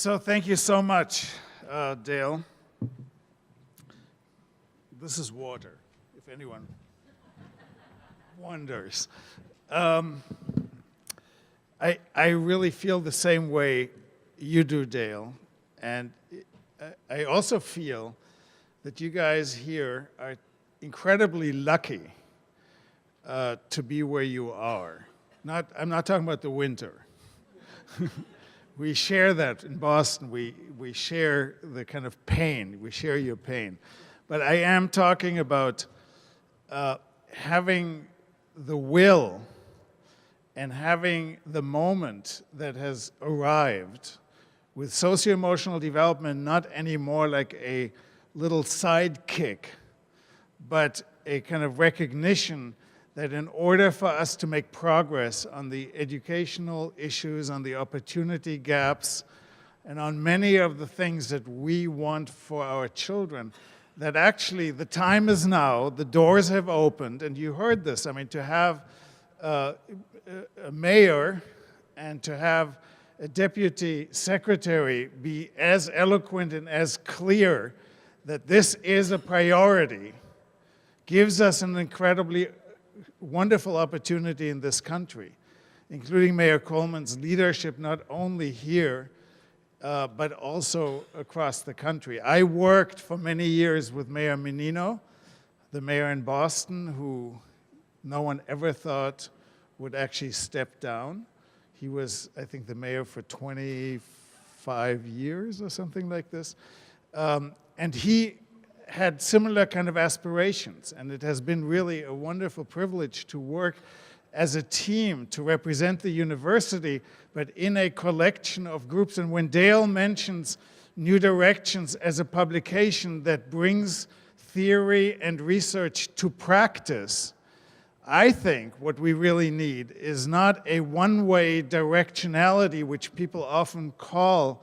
So thank you so much, Dale. This is water, if anyone wonders. I really feel the same way you do, Dale. And I also feel that you guys here are incredibly lucky to be where you are. I'm not talking about the winter. We share that in Boston. We share the kind of pain. We share your pain. But I am talking about having the will and having the moment that has arrived with socio-emotional development not anymore like a little sidekick, but a kind of recognition that in order for us to make progress on the educational issues, on the opportunity gaps, and on many of the things that we want for our children, that actually the time is now, the doors have opened, and you heard this. I mean, to have a mayor and to have a deputy secretary be as eloquent and as clear that this is a priority gives us an incredibly wonderful opportunity in this country, including Mayor Coleman's leadership, not only here, but also across the country. I worked for many years with Mayor Menino, the mayor in Boston, who no one ever thought would actually step down. He was, I think, the mayor for 25 years or something like this. And he had similar kind of aspirations, and it has been really a wonderful privilege to work as a team to represent the university, but in a collection of groups. And when Dale mentions New Directions as a publication that brings theory and research to practice, I think what we really need is not a one-way directionality, which people often call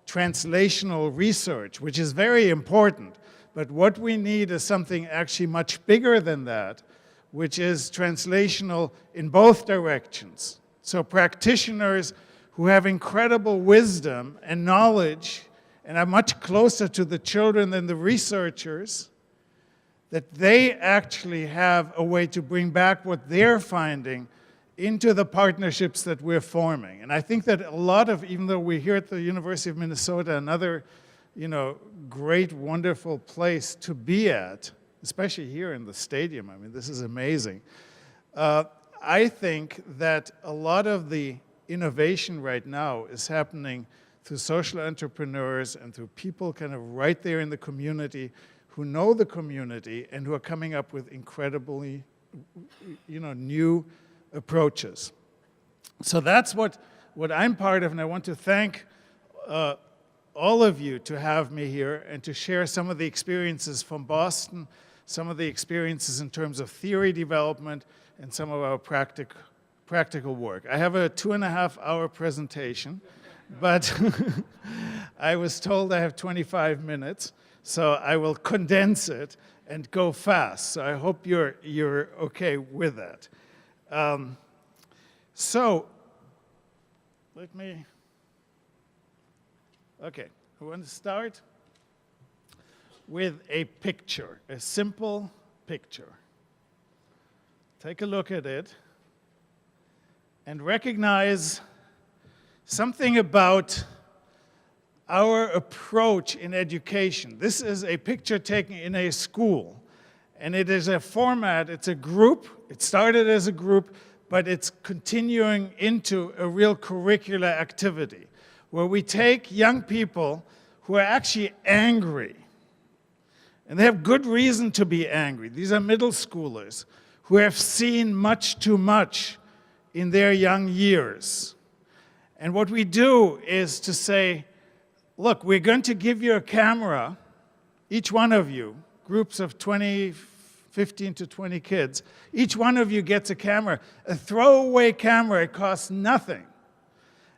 translational research, which is very important. But what we need is something actually much bigger than that, which is translational in both directions. So practitioners who have incredible wisdom and knowledge and are much closer to the children than the researchers, that they actually have a way to bring back what they're finding into the partnerships that we're forming. And I think that a lot of, even though we're here at the University of Minnesota, another great, wonderful place to be at, especially here in the stadium. I mean, this is amazing. I think that a lot of the innovation right now is happening through social entrepreneurs and through people kind of right there in the community who know the community and who are coming up with incredibly, new approaches. So that's what I'm part of, and I want to thank all of you to have me here and to share some of the experiences from Boston, some of the experiences in terms of theory development, and some of our practical work. I have a 2.5-hour presentation, but I was told I have 25 minutes, so I will condense it and go fast. So I hope you're okay with that. Okay, I want to start with a picture, a simple picture. Take a look at it and recognize something about our approach in education. This is a picture taken in a school, and it is a format, it's a group. It started as a group, but it's continuing into a real curricular activity, where we take young people who are actually angry, and they have good reason to be angry. These are middle schoolers who have seen much too much in their young years. And what we do is to say, look, we're going to give you a camera, each one of you, groups of 15 to 20 kids, each one of you gets a camera, a throwaway camera, it costs nothing.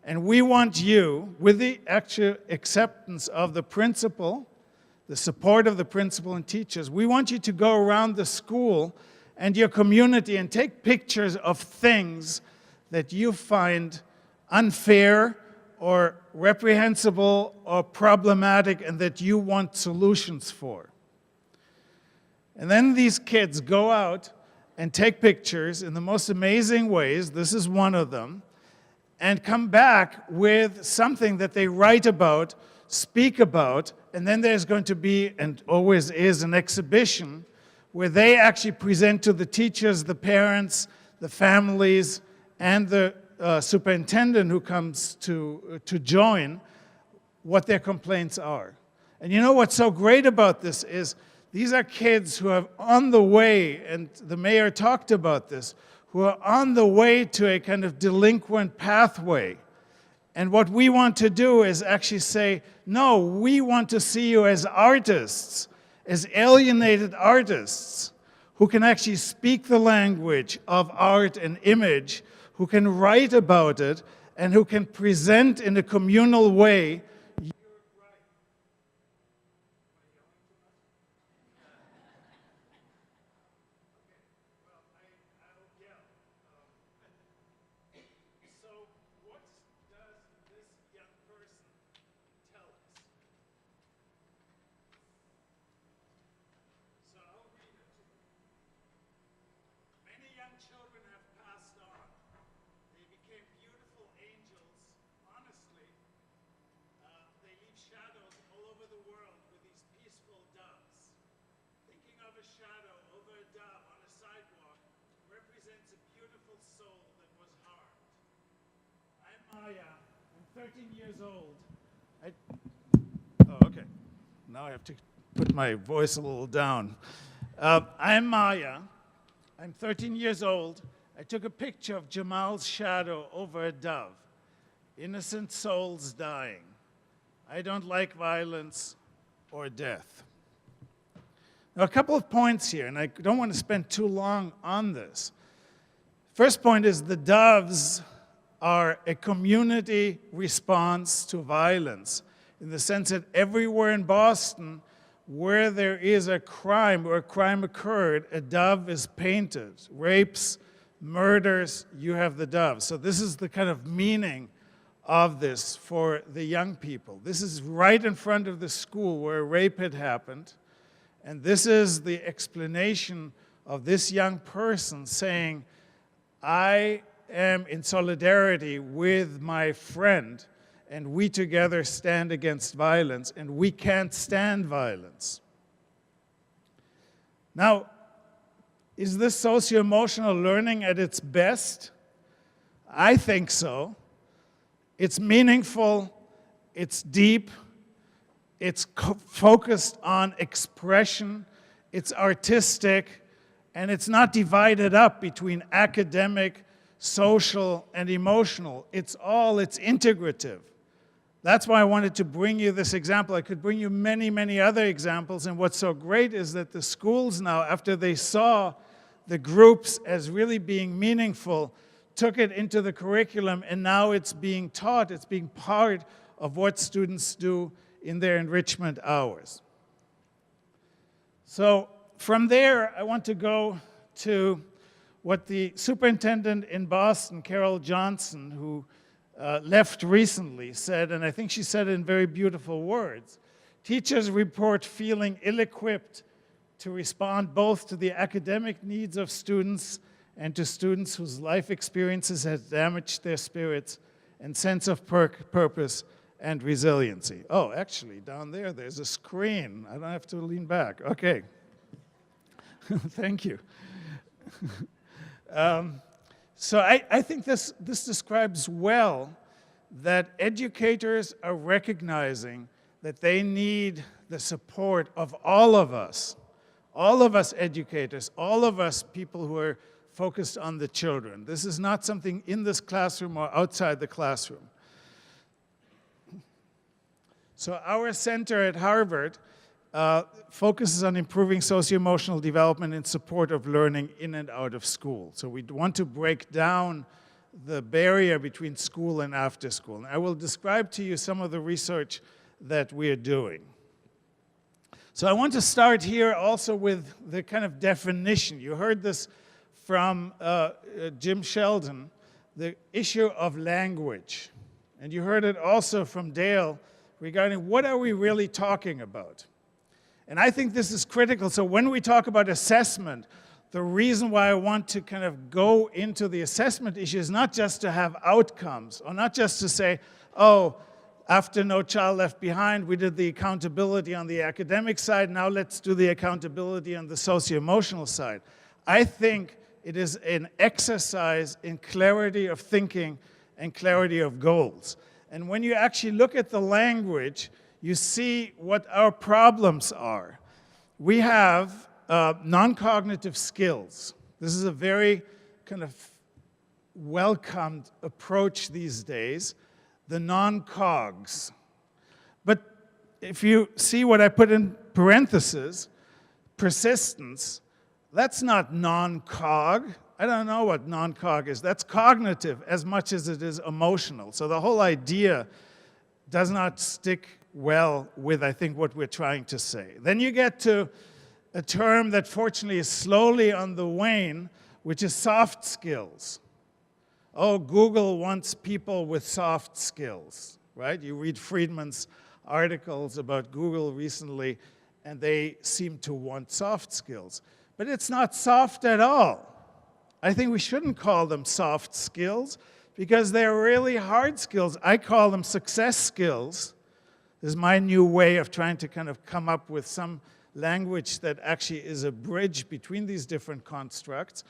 And we want you, with the actual acceptance of the principal, the support of the principal and teachers, we want you to go around the school and your community and take pictures of things that you find unfair or reprehensible or problematic and that you want solutions for. And then these kids go out and take pictures in the most amazing ways, this is one of them, and come back with something that they write about, speak about, and then there's going to be, and always is, an exhibition where they actually present to the teachers, the parents, the families, and the superintendent who comes to join what their complaints are. And you know what's so great about this is these are kids who are on the way, and the mayor talked about this, who are on the way to a kind of delinquent pathway. And what we want to do is actually say, no, we want to see you as artists, as alienated artists, who can actually speak the language of art and image, who can write about it, and who can present in a communal way. I'm 13 years old. Oh, okay. Now I have to put my voice a little down. I'm Maya. I'm 13 years old. I took a picture of Jamal's shadow over a dove. Innocent souls dying. I don't like violence or death. Now, a couple of points here, and I don't want to spend too long on this. First point is the doves are a community response to violence, in the sense that everywhere in Boston where there is a crime, where a crime occurred, a dove is painted. Rapes, murders, you have the dove. So this is the kind of meaning of this for the young people. This is right in front of the school where a rape had happened, and this is the explanation of this young person saying, I am in solidarity with my friend, and we together stand against violence, and we can't stand violence. Now, is this socio-emotional learning at its best? I think so. It's meaningful, it's deep, it's focused on expression, it's artistic, and it's not divided up between academic, social, and emotional. It's integrative. That's why I wanted to bring you this example. I could bring you many, many other examples, and what's so great is that the schools now, after they saw the groups as really being meaningful, took it into the curriculum, and now it's being taught, it's being part of what students do in their enrichment hours. So from there, I want to go to what the superintendent in Boston, Carol Johnson, who left recently, said, and I think she said it in very beautiful words. Teachers report feeling ill-equipped to respond both to the academic needs of students and to students whose life experiences have damaged their spirits and sense of purpose and resiliency. Oh, actually, down there, there's a screen. I don't have to lean back. Okay. Thank you. So I think this describes well that educators are recognizing that they need the support of all of us educators, all of us people who are focused on the children. This is not something in this classroom or outside the classroom. So our center at Harvard focuses on improving socio-emotional development in support of learning in and out of school. So we want to break down the barrier between school and after school. And I will describe to you some of the research that we are doing. So I want to start here also with the kind of definition. You heard this from Jim Sheldon, the issue of language. And you heard it also from Dale regarding what are we really talking about. And I think this is critical. So when we talk about assessment, the reason why I want to kind of go into the assessment issue is not just to have outcomes, or not just to say, oh, after No Child Left Behind, we did the accountability on the academic side, now let's do the accountability on the socio-emotional side. I think it is an exercise in clarity of thinking and clarity of goals. And when you actually look at the language, you see what our problems are. We have non-cognitive skills. This is a very kind of welcomed approach these days, the non-cogs. But if you see what I put in parentheses, persistence, that's not non-cog. I don't know what non-cog is. That's cognitive as much as it is emotional. So the whole idea does not stick well with, I think, what we're trying to say. Then you get to a term that fortunately is slowly on the wane, which is soft skills. Oh, Google wants people with soft skills, right? You read Friedman's articles about Google recently, and they seem to want soft skills. But it's not soft at all. I think we shouldn't call them soft skills because they're really hard skills. I call them success skills. This is my new way of trying to kind of come up with some language that actually is a bridge between these different constructs.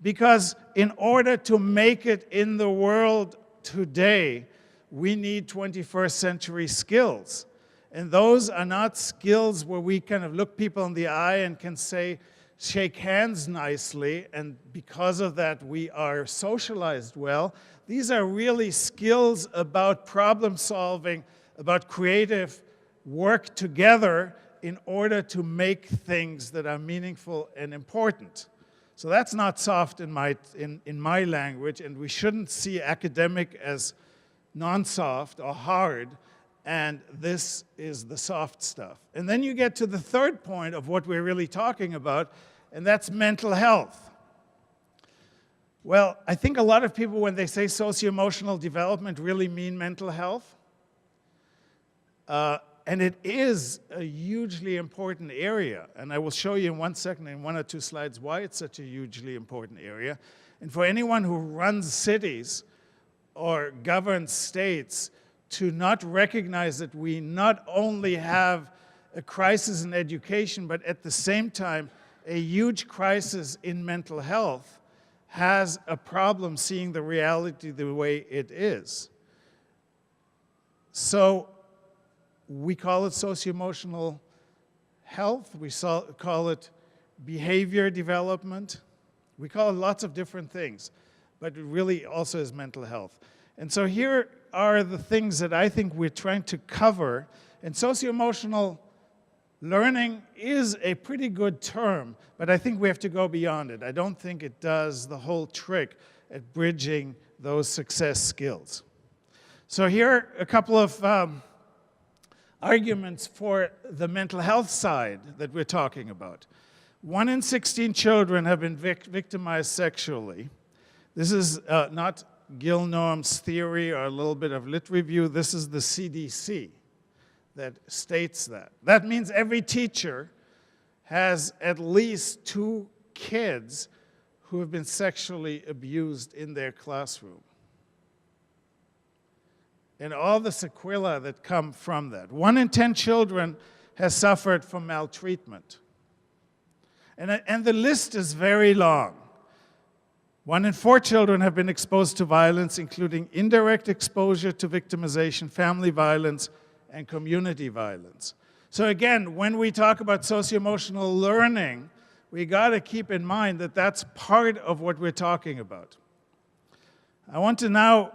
Because in order to make it in the world today, we need 21st century skills. And those are not skills where we kind of look people in the eye and can say, shake hands nicely, and because of that we are socialized well. These are really skills about problem solving, about creative work together in order to make things that are meaningful and important. So that's not soft in my language, and we shouldn't see academic as non-soft or hard, and this is the soft stuff. And then you get to the third point of what we're really talking about, and that's mental health. Well, I think a lot of people, when they say socio-emotional development, really mean mental health. And it is a hugely important area. And I will show you in 1 second, in 1 or 2 slides, why it's such a hugely important area. And for anyone who runs cities or governs states to not recognize that we not only have a crisis in education, but at the same time, a huge crisis in mental health, has a problem seeing the reality the way it is. So we call it socio-emotional health. We call it behavior development. We call it lots of different things, but it really also is mental health. And so here are the things that I think we're trying to cover. And socio-emotional learning is a pretty good term, but I think we have to go beyond it. I don't think it does the whole trick at bridging those success skills. So here are a couple of arguments for the mental health side that we're talking about. 1 in 16 children have been victimized sexually. This is not Gil Noam's theory or a little bit of lit review. This is the CDC that states that. That means every teacher has at least 2 kids who have been sexually abused in their classroom. And all the sequelae that come from that. 1 in 10 children has suffered from maltreatment. And the list is very long. 1 in 4 children have been exposed to violence, including indirect exposure to victimization, family violence, and community violence. So again, when we talk about socio-emotional learning, we got to keep in mind that that's part of what we're talking about. I want to now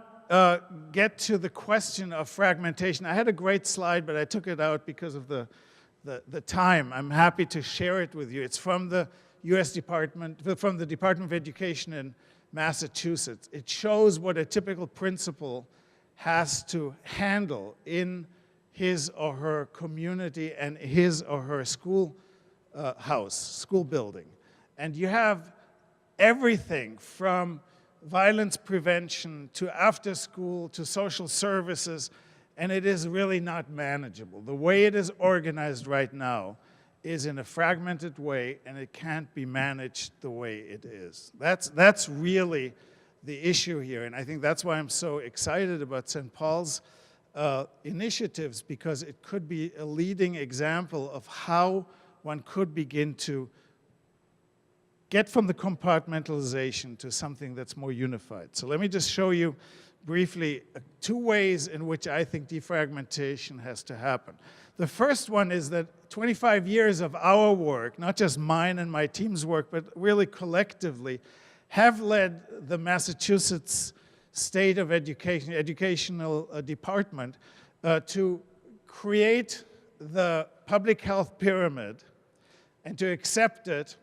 get to the question of fragmentation. I had a great slide, but I took it out because of the time. I'm happy to share it with you. It's from the U.S. Department of Education in Massachusetts. It shows what a typical principal has to handle in his or her community and his or her school school building. And you have everything from violence prevention, to after school, to social services, and it is really not manageable. The way it is organized right now is in a fragmented way, and it can't be managed the way it is. That's really the issue here, and I think that's why I'm so excited about St. Paul's initiatives, because it could be a leading example of how one could begin to get from the compartmentalization to something that's more unified. So let me just show you briefly two ways in which I think defragmentation has to happen. The first one is that 25 years of our work, not just mine and my team's work, but really collectively, have led the Massachusetts State of Education, Educational Department to create the public health pyramid and to accept it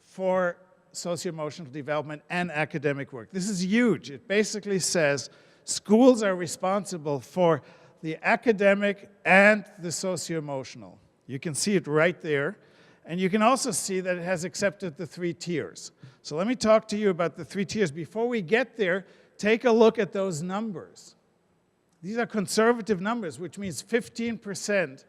for socio-emotional development and academic work. This is huge. It basically says schools are responsible for the academic and the socio-emotional. You can see it right there. And you can also see that it has accepted the 3 tiers. So let me talk to you about the 3 tiers. Before we get there, take a look at those numbers. These are conservative numbers, which means 15%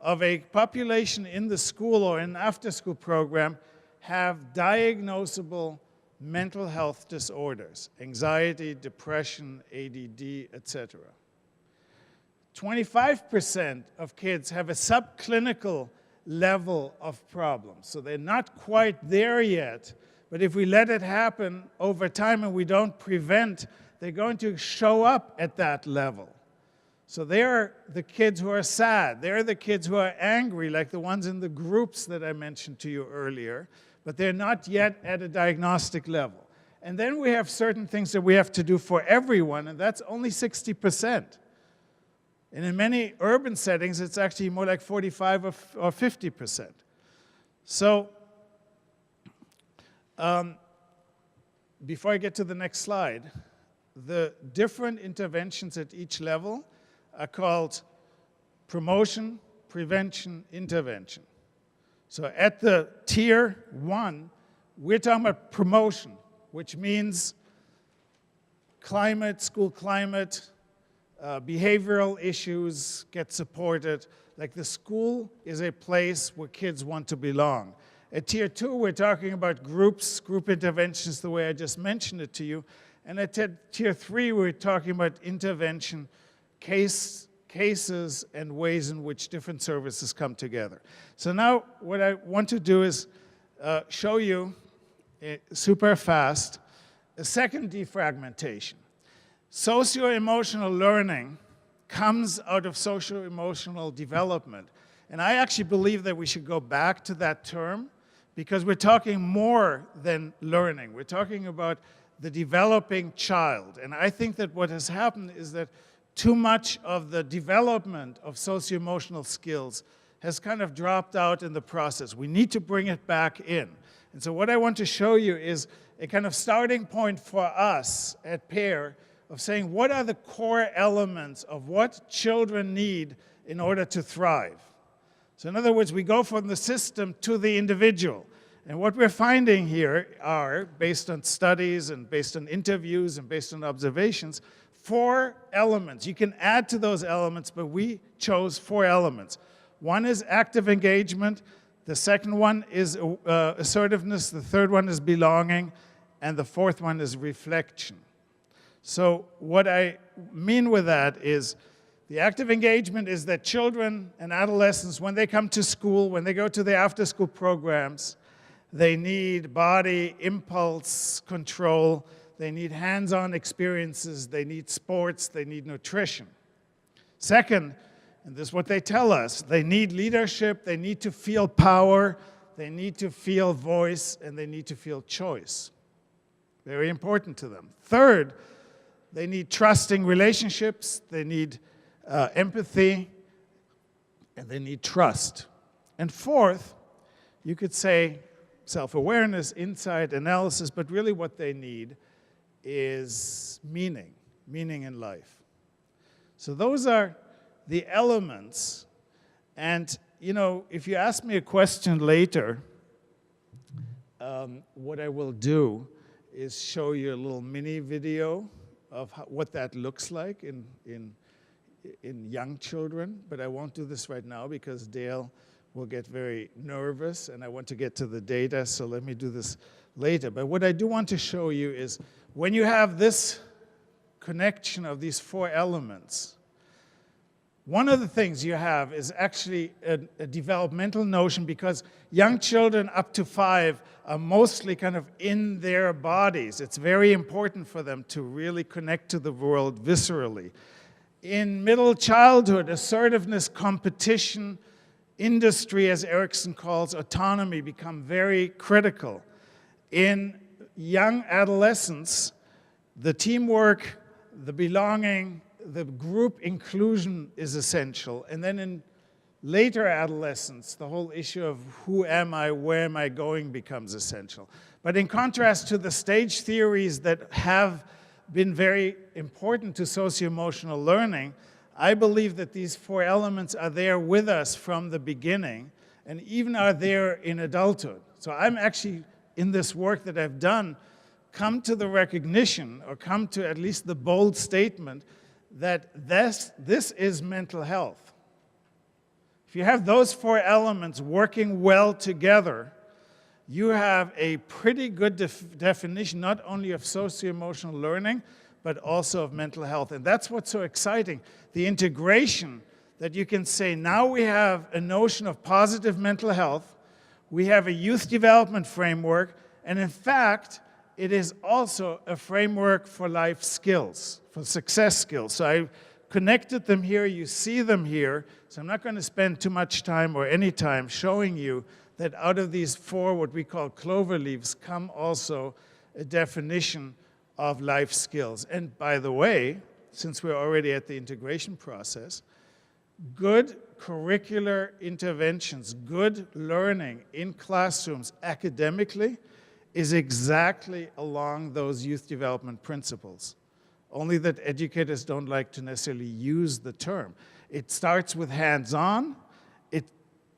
of a population in the school or in an after-school program have diagnosable mental health disorders, anxiety, depression, ADD, etc. 25% of kids have a subclinical level of problems. So they're not quite there yet, but if we let it happen over time and we don't prevent, they're going to show up at that level. So they're the kids who are sad. They're the kids who are angry, like the ones in the groups that I mentioned to you earlier, but they're not yet at a diagnostic level. And then we have certain things that we have to do for everyone, and that's only 60%. And in many urban settings, it's actually more like 45 or 50%. So before I get to the next slide, the different interventions at each level are called promotion, prevention, intervention. So at the tier 1, we're talking about promotion, which means climate, school climate, behavioral issues get supported. Like the school is a place where kids want to belong. At tier 2, we're talking about groups, group interventions, the way I just mentioned it to you. And at tier 3, we're talking about intervention, cases, and ways in which different services come together. So now what I want to do is show you super fast a second defragmentation. Socio-emotional learning comes out of socio-emotional development. And I actually believe that we should go back to that term because we're talking more than learning. We're talking about the developing child. And I think that what has happened is that too much of the development of socio-emotional skills has kind of dropped out in the process. We need to bring it back in. And so what I want to show you is a kind of starting point for us at PAIR of saying what are the core elements of what children need in order to thrive. So in other words, we go from the system to the individual. And what we're finding here are, based on studies and based on interviews and based on observations, 4 elements. You can add to those elements, but we chose 4 elements. One is active engagement. The second one is assertiveness. The third one is belonging. And the fourth one is reflection. So what I mean with that is the active engagement is that children and adolescents, when they come to school, when they go to the after-school programs, they need body impulse control, they need hands-on experiences, they need sports, they need nutrition. Second, and this is what they tell us, they need leadership, they need to feel power, they need to feel voice, and they need to feel choice. Very important to them. Third, they need trusting relationships, they need empathy, and they need trust. And fourth, you could say self-awareness, insight, analysis, but really what they need is meaning in life. So those are the elements. And, you know, if you ask me a question later, what I will do is show you a little mini video of what that looks like in young children. But I won't do this right now because Dale will get very nervous, and I want to get to the data, so let me do this later. But what I do want to show you is when you have this connection of these four elements, one of the things you have is actually a developmental notion, because young children up to 5 are mostly kind of in their bodies. It's very important for them to really connect to the world viscerally. In middle childhood, assertiveness, competition, industry, as Erickson calls autonomy, become very critical. In young adolescence, the teamwork, the belonging, the group inclusion is essential. And then in later adolescence, the whole issue of who am I, where am I going becomes essential. But in contrast to the stage theories that have been very important to socio-emotional learning, I believe that these four elements are there with us from the beginning and even are there in adulthood. So I'm actually, in this work that I've done, come to the recognition, or come to at least the bold statement, that this is mental health. If you have those four elements working well together, you have a pretty good definition not only of socio-emotional learning, but also of mental health. And that's what's so exciting, the integration that you can say, now we have a notion of positive mental health, we have a youth development framework, and in fact, it is also a framework for life skills, for success skills. So I connected them here, you see them here, so I'm not going to spend too much time or any time showing you that out of these four, what we call clover leaves, come also a definition of life skills. And by the way, since we're already at the integration process, good curricular interventions, good learning in classrooms academically is exactly along those youth development principles. Only that educators don't like to necessarily use the term. It starts with hands-on. It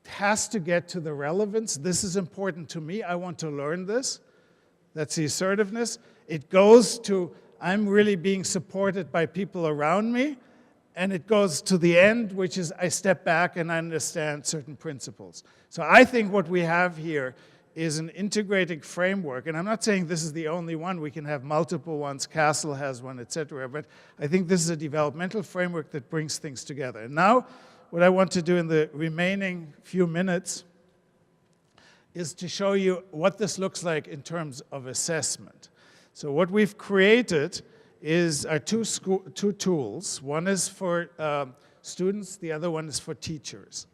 has to get to the relevance. This is important to me. I want to learn this. That's the assertiveness. It goes to, I'm really being supported by people around me. And it goes to the end, which is I step back and I understand certain principles. So I think what we have here is an integrating framework. And I'm not saying this is the only one. We can have multiple ones. Castle has one, et cetera. But I think this is a developmental framework that brings things together. And now what I want to do in the remaining few minutes is to show you what this looks like in terms of assessment. So what we've created is our two tools. One is for students, the other one is for teachers.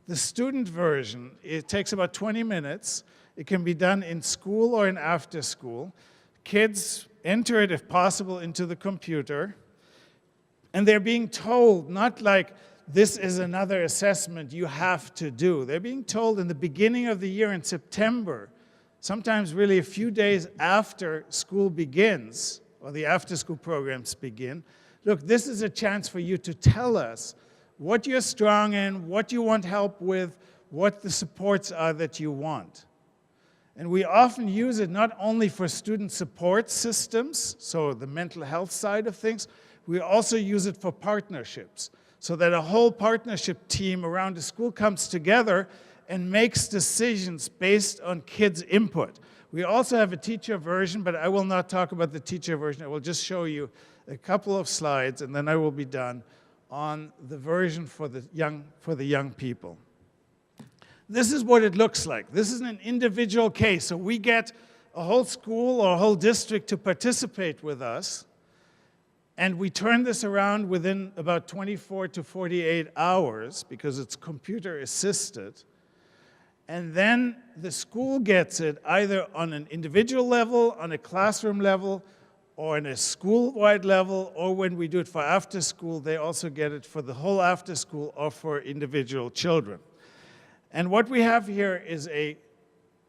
The student version, it takes about 20 minutes. It can be done in school or in after school. Kids enter it, if possible, into the computer. And they're being told, not like, this is another assessment you have to do. They're being told in the beginning of the year in September, sometimes really a few days after school begins, or the after-school programs begin, look, this is a chance for you to tell us what you're strong in, what you want help with, what the supports are that you want. And we often use it not only for student support systems, so the mental health side of things, we also use it for partnerships, so that a whole partnership team around the school comes together and makes decisions based on kids' input. We also have a teacher version, but I will not talk about the teacher version. I will just show you a couple of slides, and then I will be done on the version for the young people. This is what it looks like. This is an individual case. So we get a whole school or a whole district to participate with us, and we turn this around within about 24 to 48 hours because it's computer assisted. And then the school gets it either on an individual level, on a classroom level, or on a school-wide level, or when we do it for after school, they also get it for the whole after school or for individual children. And what we have here is a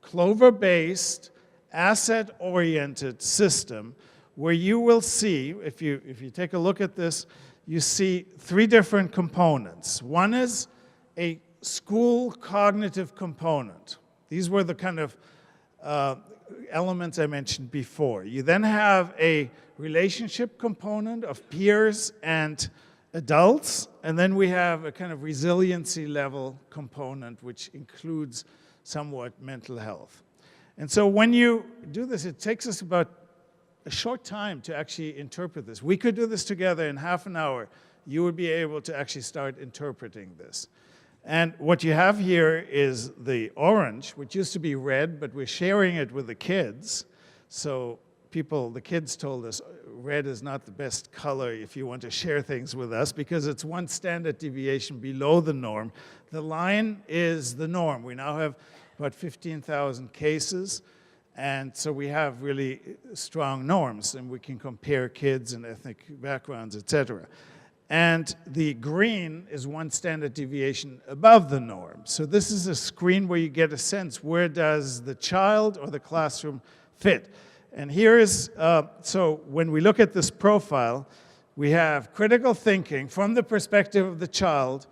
Clover-based, asset-oriented system where you will see, if you take a look at this, you see three different components. One is a school cognitive component. These were the kind of elements I mentioned before. You then have a relationship component of peers and adults, and then we have a kind of resiliency level component, which includes somewhat mental health. And so when you do this, it takes us about a short time to actually interpret this. We could do this together in half an hour. You would be able to actually start interpreting this. And what you have here is the orange, which used to be red, but we're sharing it with the kids. So the kids told us red is not the best color if you want to share things with us, because it's one standard deviation below the norm. The line is the norm. We now have about 15,000 cases, and so we have really strong norms, and we can compare kids and ethnic backgrounds, etc. And the green is one standard deviation above the norm. So this is a screen where you get a sense, where does the child or the classroom fit? And here is, so when we look at this profile, we have critical thinking from the perspective of the child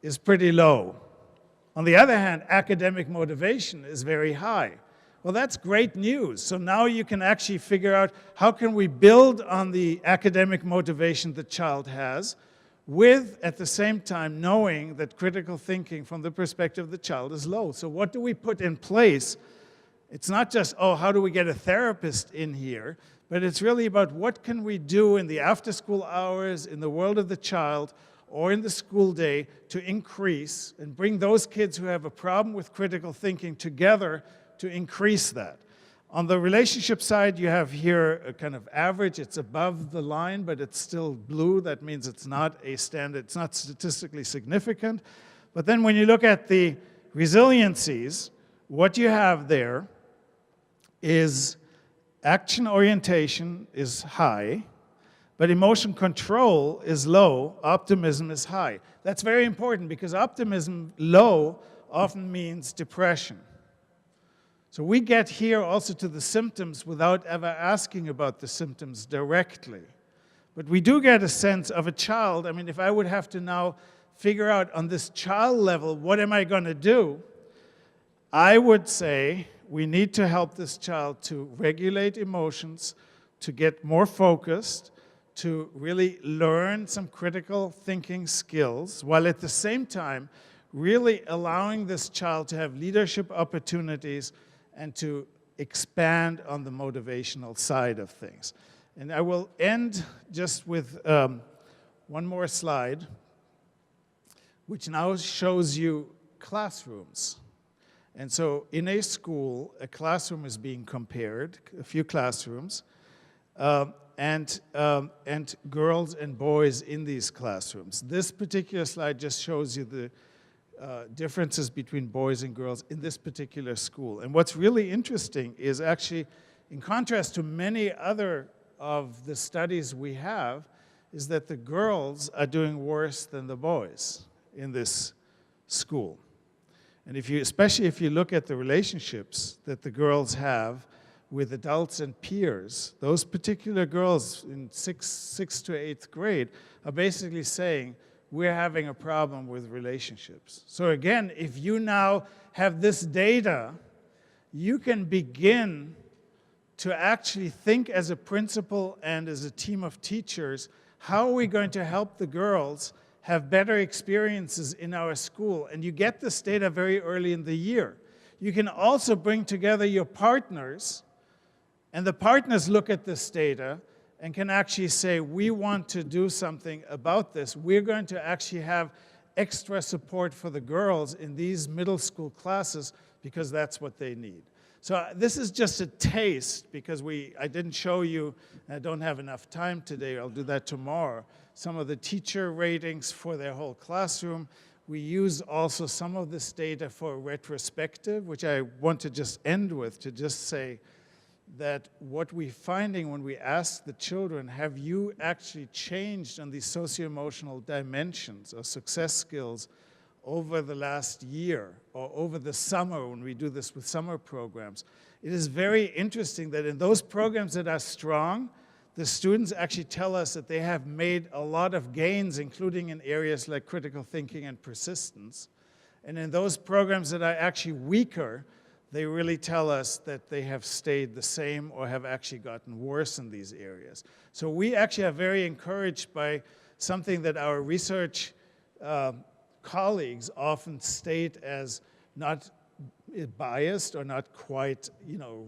is pretty low. On the other hand, academic motivation is very high. Well, that's great news. So now you can actually figure out how can we build on the academic motivation the child has, with, at the same time, knowing that critical thinking from the perspective of the child is low. So what do we put in place? It's not just, oh, how do we get a therapist in here? But it's really about what can we do in the after-school hours, in the world of the child, or in the school day to increase and bring those kids who have a problem with critical thinking together to increase that. On the relationship side, you have here a kind of average. It's above the line, but it's still blue. That means it's not a standard, it's not statistically significant. But then when you look at the resiliencies, what you have there is action orientation is high, but emotion control is low, optimism is high. That's very important because optimism low often means depression. So we get here also to the symptoms without ever asking about the symptoms directly. But we do get a sense of a child. I mean, if I would have to now figure out on this child level, what am I going to do? I would say we need to help this child to regulate emotions, to get more focused, to really learn some critical thinking skills, while at the same time really allowing this child to have leadership opportunities and to expand on the motivational side of things. And I will end just with one more slide, which now shows you classrooms. And so in a school, a classroom is being compared, a few classrooms, and girls and boys in these classrooms. This particular slide just shows you the differences between boys and girls in this particular school. And what's really interesting is actually, in contrast to many other of the studies we have, is that the girls are doing worse than the boys in this school. And especially if you look at the relationships that the girls have with adults and peers, those particular girls in sixth to 8th grade are basically saying, we're having a problem with relationships. So again, if you now have this data, you can begin to actually think as a principal and as a team of teachers, how are we going to help the girls have better experiences in our school? And you get this data very early in the year. You can also bring together your partners, and the partners look at this data and can actually say, we want to do something about this. We're going to actually have extra support for the girls in these middle school classes because that's what they need. So this is just a taste, because I didn't show you, and I don't have enough time today, I'll do that tomorrow, some of the teacher ratings for their whole classroom. We use also some of this data for a retrospective, which I want to just end with, to just say that what we're finding when we ask the children, have you actually changed on these socio-emotional dimensions or success skills over the last year or over the summer when we do this with summer programs? It is very interesting that in those programs that are strong, the students actually tell us that they have made a lot of gains, including in areas like critical thinking and persistence. And in those programs that are actually weaker, they really tell us that they have stayed the same or have actually gotten worse in these areas. So we actually are very encouraged by something that our research colleagues often state as not biased or not quite,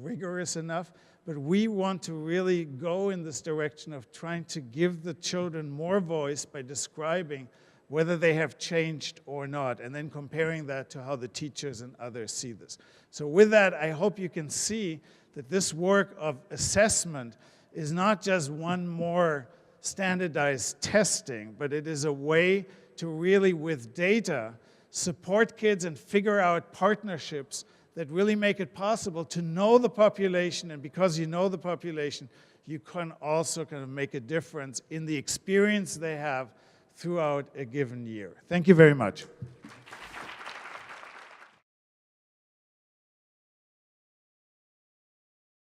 rigorous enough. But we want to really go in this direction of trying to give the children more voice by describing whether they have changed or not, and then comparing that to how the teachers and others see this. So with that, I hope you can see that this work of assessment is not just one more standardized testing, but it is a way to really, with data, support kids and figure out partnerships that really make it possible to know the population, and because you know the population, you can also kind of make a difference in the experience they have throughout a given year. Thank you very much.